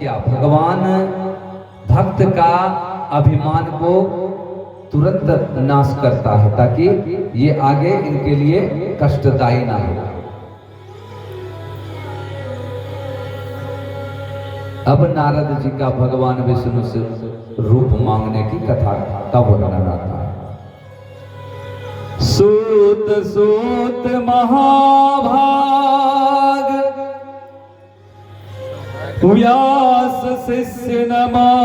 क्या भगवान भक्त का अभिमान को तुरंत नाश करता है ताकि ये आगे इनके लिए कष्टदायी ना हो। अब नारद जी का भगवान विष्णु से रूप मांगने की कथा का वर्णन आता है। सूत सूत महाभाग व्यास शिष्य नमस्तुते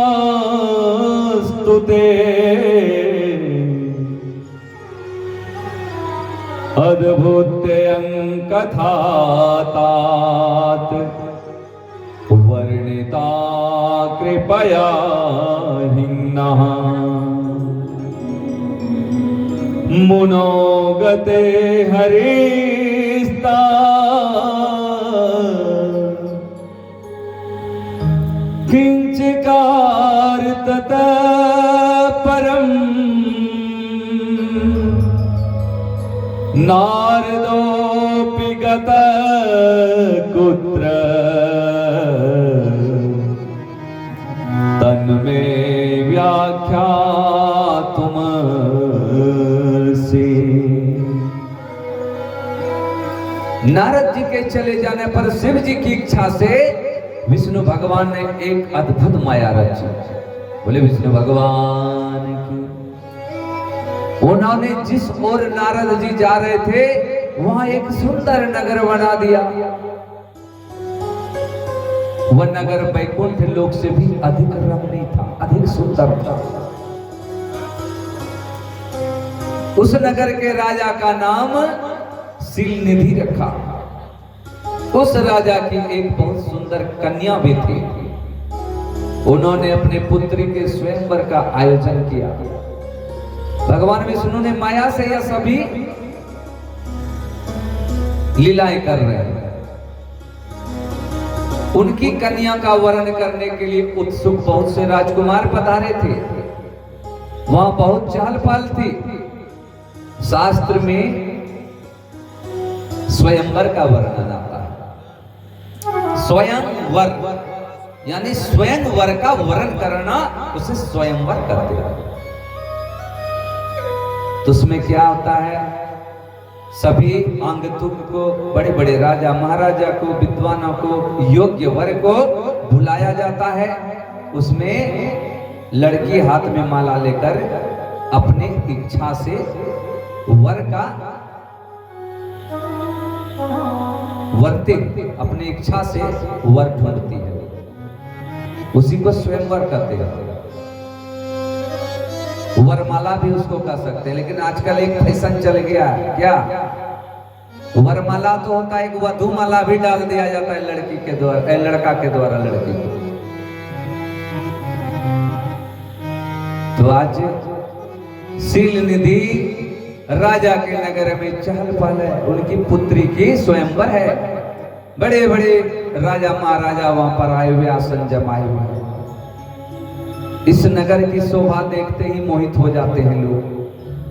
अद्भुत्यं कथातात वर्णिता कृपया हिन्नः मुनो गते हरिस्ता किंचकार ततः परम नारदोऽपि गतः कुत्र तन्मे व्याख्यातुमर्षि। नारद जी के चले जाने पर शिव जी की इच्छा से विष्णु भगवान ने एक अद्भुत माया रची। बोले विष्णु भगवान की। उन्होंने जिस ओर नारद जी जा रहे थे वहां एक सुंदर नगर बना दिया। वह नगर वैकुंठ लोक से भी अधिक रमणीय था, अधिक सुंदर था। उस नगर के राजा का नाम शीलनिधि रखा। उस राजा की एक बहुत सुंदर कन्या भी थी। उन्होंने अपने पुत्री के स्वयंवर का आयोजन किया। भगवान विष्णु ने माया से यह सभी लीलाएं कर रहे हैं। उनकी कन्या का वर्ण करने के लिए उत्सुक बहुत से राजकुमार पधारे थे। वहां बहुत चहल पहल थी। शास्त्र में स्वयंवर का वर्णन आता है। स्वयंवर यानी स्वयंवर का वर्ण करना, उसे स्वयंवर कहते हैं। तो उसमें क्या होता है, सभी अंगतुक को, बड़े बड़े राजा महाराजा को, विद्वानों को, योग्य वर को बुलाया जाता है। उसमें लड़की हाथ में माला लेकर अपनी इच्छा से वर का वरते, अपनी इच्छा से वर ढूंढती है। उसी को स्वयंवर कहते हैं। वरमाला भी उसको कह सकते हैं, लेकिन आजकल एक फैशन चल गया है। क्या वरमाला तो होता है, एक वधुमाला भी डाल दिया जाता है लड़की के द्वारा, लड़का के द्वारा लड़की को। तो आज शीलनिधि राजा के नगर में चहल पहल है। उनकी पुत्री की स्वयंवर है। बड़े बड़े राजा महाराजा वहां पर आए हुए, आसन जमाए हुए। इस नगर की शोभा देखते ही मोहित हो जाते हैं लोग,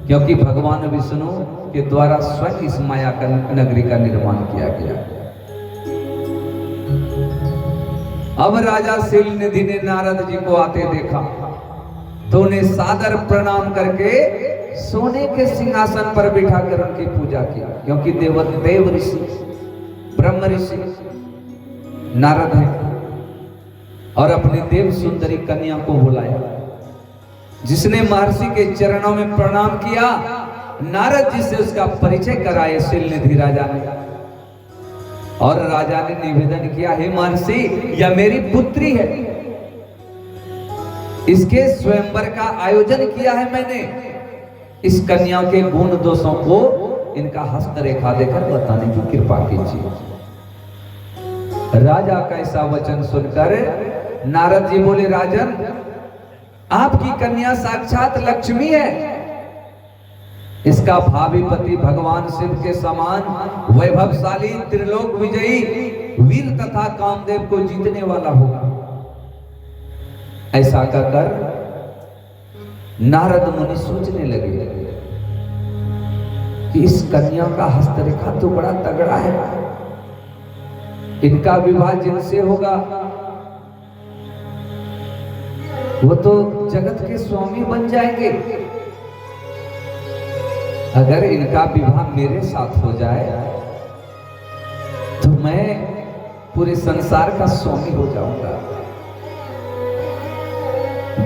क्योंकि भगवान विष्णु के द्वारा स्वयं इस माया का नगरी का निर्माण किया गया। अब राजा शीलनिधि ने नारद जी को आते देखा तो उन्हें सादर प्रणाम करके सोने के सिंहासन पर बिठाकर उनकी पूजा किया, क्योंकि देव ऋषि, ब्रह्म ऋषि नारद हैं। और अपनी देव सुंदरी कन्या को बुलाया, जिसने महर्षि के चरणों में प्रणाम किया। नारद जी से उसका परिचय कराए शीलनिधि राजा ने। और राजा ने निवेदन किया, हे महर्षि, यह मेरी पुत्री है। इसके स्वयंवर का आयोजन किया है मैंने। इस कन्या के गुण दोषों को इनका हस्तरेखा देकर बताने की कृपा कीजिए। राजा का ऐसा वचन सुनकर नारद जी बोले, राजन, आपकी कन्या साक्षात लक्ष्मी है। इसका भावी पति भगवान शिव के समान वैभवशाली, त्रिलोक विजयी, वीर तथा कामदेव को जीतने वाला होगा। ऐसा कहकर नारद मुनि सोचने लगे कि इस कन्या का हस्तरेखा तो बड़ा तगड़ा है। इनका विवाह जिनसे होगा वो तो जगत के स्वामी बन जाएंगे। अगर इनका विवाह मेरे साथ हो जाए तो मैं पूरे संसार का स्वामी हो जाऊंगा।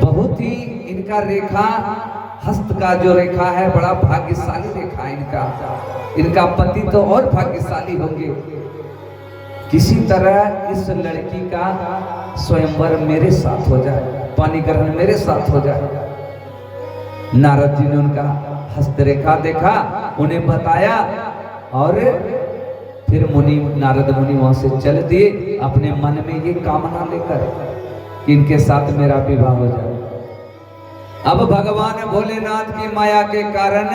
बहुत ही इनका रेखा, हस्त का जो रेखा है बड़ा भाग्यशाली रेखा है इनका। इनका पति तो और भाग्यशाली होंगे। किसी तरह इस लड़की का स्वयंवर मेरे साथ हो जाए, पानी ग्रहण मेरे साथ हो जाए। नारद जी ने उनका हस्तरेखा देखा, उन्हें बताया और फिर नारद मुनि वहां से चल दिए अपने मन में ये कामना लेकर कि इनके साथ मेरा विवाह हो जाए। अब भगवान भोलेनाथ की माया के कारण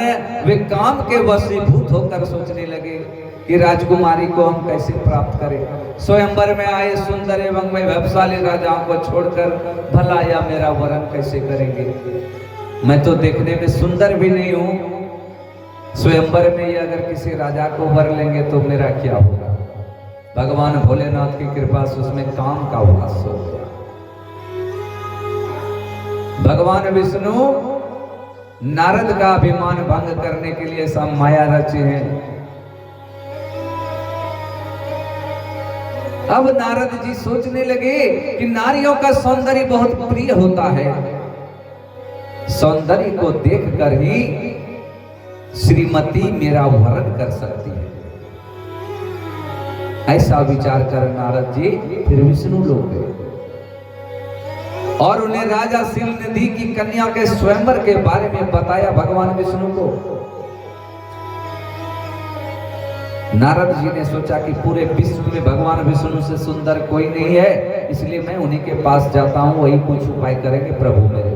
वे काम के वशीभूत होकर सोचने लगे कि राजकुमारी को हम कैसे प्राप्त करें। स्वयंवर में आए सुंदर एवं वैभवशाली राजाओं को छोड़कर भला या मेरा वरण कैसे करेंगे। मैं तो देखने में सुंदर भी नहीं हूं। स्वयंवर में ही अगर किसी राजा को वर लेंगे तो मेरा क्या होगा। भगवान भोलेनाथ की कृपा से उसमें काम का वास हो गया। भगवान विष्णु नारद का अभिमान भंग करने के लिए सब माया रचे हैं। अब नारद जी सोचने लगे कि नारियों का सौंदर्य बहुत प्रिय होता है। सौंदर्य को देखकर ही श्रीमती मेरा वरण कर सकती है। ऐसा विचार कर नारद जी फिर विष्णु लोक गए और उन्हें राजा शिलनिधि की कन्या के स्वयंवर के बारे में बताया भगवान विष्णु को। नारद जी ने सोचा कि पूरे विश्व में भगवान विष्णु से सुंदर कोई नहीं है, इसलिए मैं उन्हीं के पास जाता हूं, वही कुछ उपाय करेंगे प्रभु मेरे।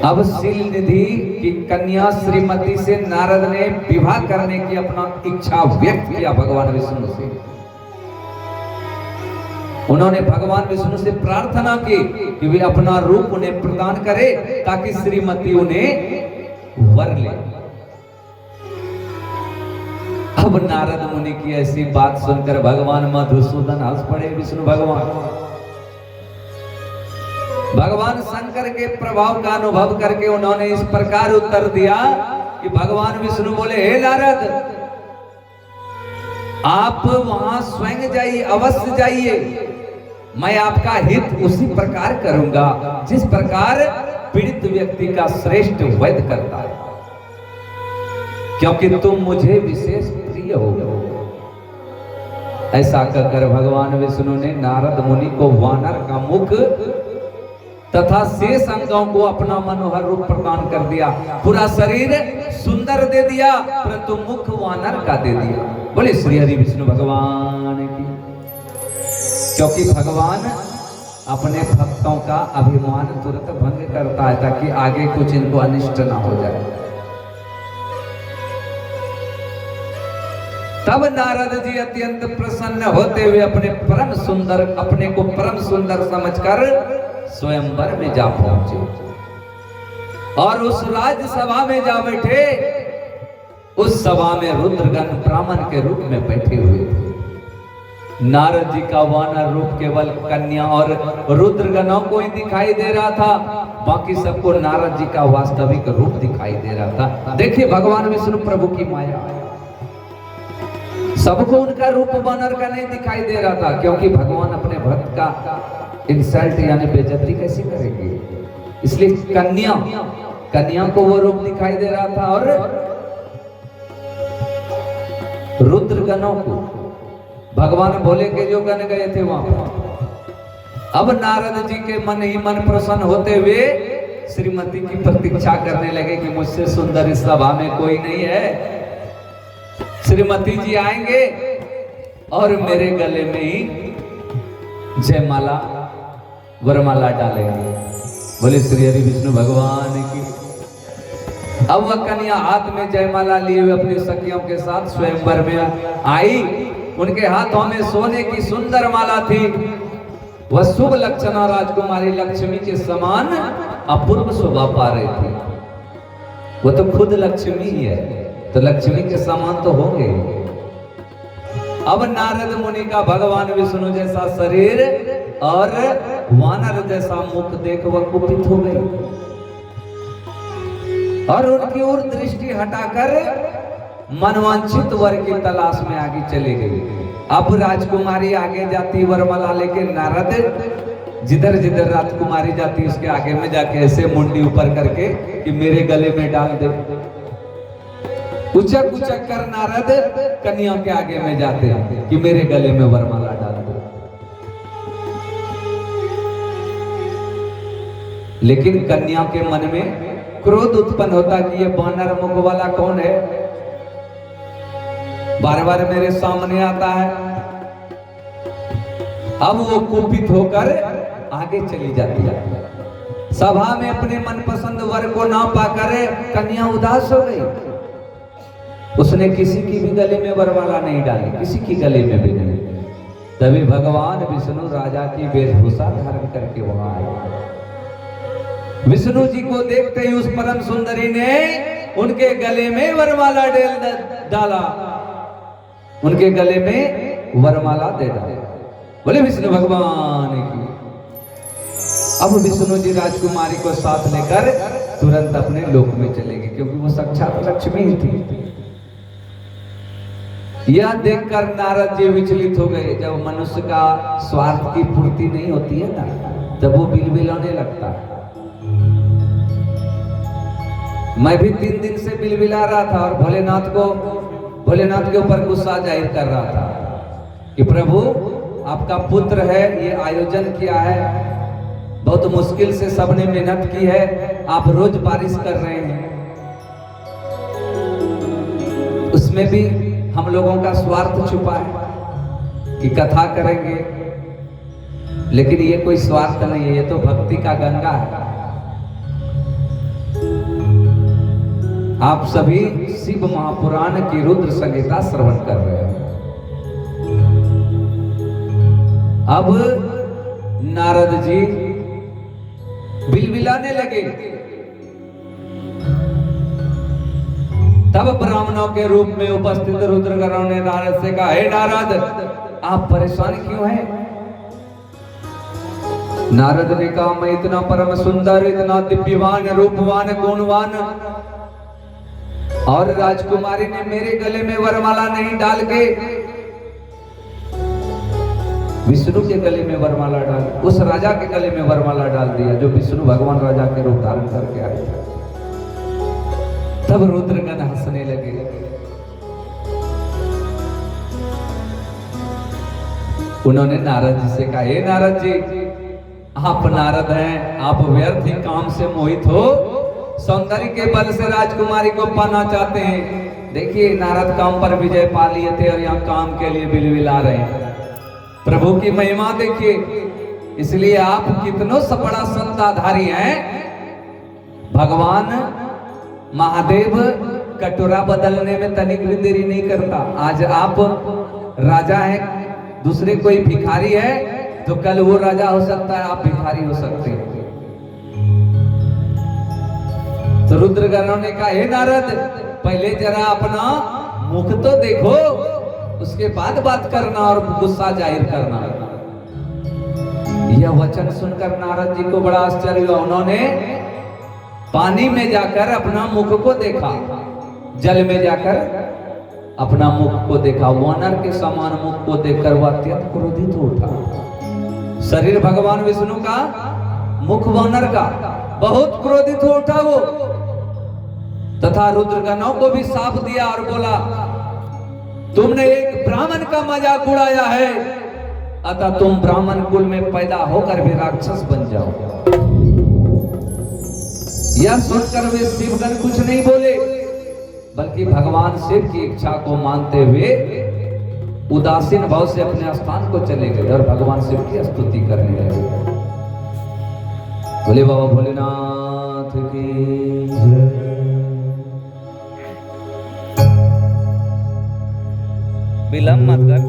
अब शिलनिधि की कन्या श्रीमती से नारद ने विवाह करने की अपना इच्छा व्यक्त किया भगवान विष्णु से। उन्होंने भगवान विष्णु से प्रार्थना की कि वे अपना रूप उन्हें प्रदान करे ताकि श्रीमती उन्हें वर ले। अब नारद मुनि की ऐसी बात सुनकर भगवान मधुसूदन हंस पड़े। विष्णु भगवान शंकर के प्रभाव का अनुभव करके उन्होंने इस प्रकार उत्तर दिया कि भगवान विष्णु बोले, हे नारद, आप वहां स्वयं जाइए, अवश्य जाइए। मैं आपका हित उसी प्रकार करूंगा जिस प्रकार पीड़ित व्यक्ति का श्रेष्ठ वैद्य करता है, क्योंकि तुम मुझे विशेष प्रिय हो। ऐसा कहकर भगवान विष्णु ने नारद मुनि को वानर का मुख तथा शेष अंगों को अपना मनोहर रूप प्रदान कर दिया। पूरा शरीर सुंदर दे दिया परंतु मुख वानर का दे दिया। बोले श्री हरि विष्णु भगवान की। क्योंकि भगवान अपने भक्तों का अभिमान तुरंत भंग करता है ताकि आगे कुछ इनको अनिष्ट ना हो जाए। तब नारद जी अत्यंत प्रसन्न होते हुए अपने को परम सुंदर समझकर स्वयंवर में जा पहुंचे और उस राज्यसभा में जा बैठे। उस सभा में रुद्रगण ब्राह्मण के रूप में बैठे हुए थे। नारद जी का वानर रूप केवल कन्या और रुद्रगणों को ही दिखाई दे रहा था, बाकी सबको नारद जी का वास्तविक रूप दिखाई दे रहा था। देखिए भगवान विष्णु प्रभु की माया, सबको उनका रूप वानर का नहीं दिखाई दे रहा था, क्योंकि भगवान अपने भक्त का इंसल्ट यानी बेइज्जती कैसे करेंगे। इसलिए कन्या को वो रूप दिखाई दे रहा था और रुद्रगणों को, भगवान भोले के जो गण गए थे वहां पर। अब नारद जी के मन ही मन प्रसन्न होते हुए श्रीमती की प्रतीक्षा करने लगे कि मुझसे सुंदर इस सभा में कोई नहीं है। श्रीमती जी आएंगे और मेरे गले में ही जयमाला वरमाला डालेंगे। बोले श्री हरि विष्णु भगवान की। अब वह कन्या हाथ में जयमाला लिए हुए अपनी सखियों के साथ स्वयंवर में आई। उनके हाथों में सोने की सुंदर माला थी। वह शुभ लक्षणा राजकुमारी लक्ष्मी के समान अपूर्व शोभा पा रही थी। वो तो खुद लक्ष्मी ही है, तो लक्ष्मी के समान तो होंगे। अब नारद मुनि का भगवान विष्णु जैसा शरीर और वानर जैसा मुख देख वह कुपित हो गई और उनकी ओर दृष्टि हटाकर मनवांछित वर की तलाश में आगे चली गई। अब राजकुमारी आगे जाती वरमाला लेके, नारद जिधर जिधर राजकुमारी जाती उसके आगे में जाके ऐसे मुंडी ऊपर करके कि मेरे गले में डाल दे। उचक उचक कर नारद कन्या के आगे में जाते हैं कि मेरे गले में वरमाला डाल दे। लेकिन कन्या के मन में क्रोध उत्पन्न होता कि ये बानर मुख वाला कौन है, बार बार मेरे सामने आता है। अब वो कुपित होकर आगे चली जाती है। सभा में अपने मनपसंद वर को ना पाकर कन्या उदास हो गई। उसने किसी की भी गले में वरमाला नहीं डाली, किसी की गले में भी नहीं। तभी भगवान विष्णु राजा की वेशभूषा धारण करके वहां आए। विष्णु जी को देखते ही उस परम सुंदरी ने उनके गले में वरमाला डाला, उनके गले में वरमाला दे डाला। बोले विष्णु भगवान की। अब विष्णु जी राजकुमारी को साथ लेकर तुरंत अपने लोक में चले गए, क्योंकि वो साक्षात लक्ष्मी ही थी। यह देखकर नारद जी विचलित हो गए। जब मनुष्य का स्वार्थ की पूर्ति नहीं होती है ना, तब वो बिलबिलाने लगता है। मैं भी 3 दिन से बिलबिला रहा था और भोलेनाथ के ऊपर गुस्सा जाहिर कर रहा था कि प्रभु आपका पुत्र है, ये आयोजन किया है, बहुत मुश्किल से सबने मेहनत की है, आप रोज बारिश कर रहे हैं, उसमें भी हम लोगों का स्वार्थ छुपा है कि कथा करेंगे, लेकिन ये कोई स्वार्थ नहीं है, ये तो भक्ति का गंगा है। आप सभी शिव महापुराण की रुद्र संहिता श्रवण कर रहे हैं। अब नारद जी बिलबिलाने लगे। तब ब्राह्मणों के रूप में उपस्थित रुद्रगणों ने नारद से कहा, हे नारद, आप परेशान क्यों हैं? नारद ने कहा, मैं इतना परम सुंदर, इतना दिव्यवान, रूपवान, गुणवान, और राजकुमारी ने मेरे गले में वरमाला नहीं डाल के विष्णु के गले में वरमाला डाल, उस राजा के गले में वरमाला डाल दिया जो विष्णु भगवान राजा के रूप धारण करके आए थे। तब रुद्रगण हंसने लगे। उन्होंने नारद जी से कहा, हे नारद जी, आप नारद हैं, आप व्यर्थ ही काम से मोहित हो, सौंदर्य के बल से राजकुमारी को पाना चाहते हैं। देखिए नारद काम पर विजय पा लिए थे और यहाँ काम के लिए बिलबिला रहे हैं। प्रभु की महिमा देखिए, इसलिए आप कितनों बड़ा संताधारी हैं। भगवान महादेव कटोरा बदलने में तनिक भी देरी नहीं करता। आज आप राजा हैं, दूसरे कोई भिखारी है तो कल वो राजा हो सकता है, आप भिखारी हो सकते हैं। तो रुद्रगणों ने कहा, हे नारद, पहले जरा अपना मुख तो देखो, उसके बाद बात करना और गुस्सा जाहिर करना। यह वचन सुनकर नारद जी को बड़ा आश्चर्य हुआ। उन्होंने पानी में जाकर अपना मुख को देखा, जल में जाकर अपना मुख को देखा। वानर के समान मुख को देखकर वह अत्यंत क्रोधित हो उठा। शरीर भगवान विष्णु का, मुख वानर का, बहुत क्रोधित हो उठा वो। तथा रुद्रगणों को भी साफ दिया और बोला, तुमने एक ब्राह्मण का मजाक उड़ाया है, अतः तुम ब्राह्मण कुल में पैदा होकर भी राक्षस बन जाओ। यह सुनकर वे शिवगण कुछ नहीं बोले, बल्कि भगवान शिव की इच्छा को मानते हुए उदासीन भाव से अपने स्थान को चले गए और भगवान शिव की स्तुति करने लगे। बोले बाबा भोलेनाथ की जय। विलंब मत कर।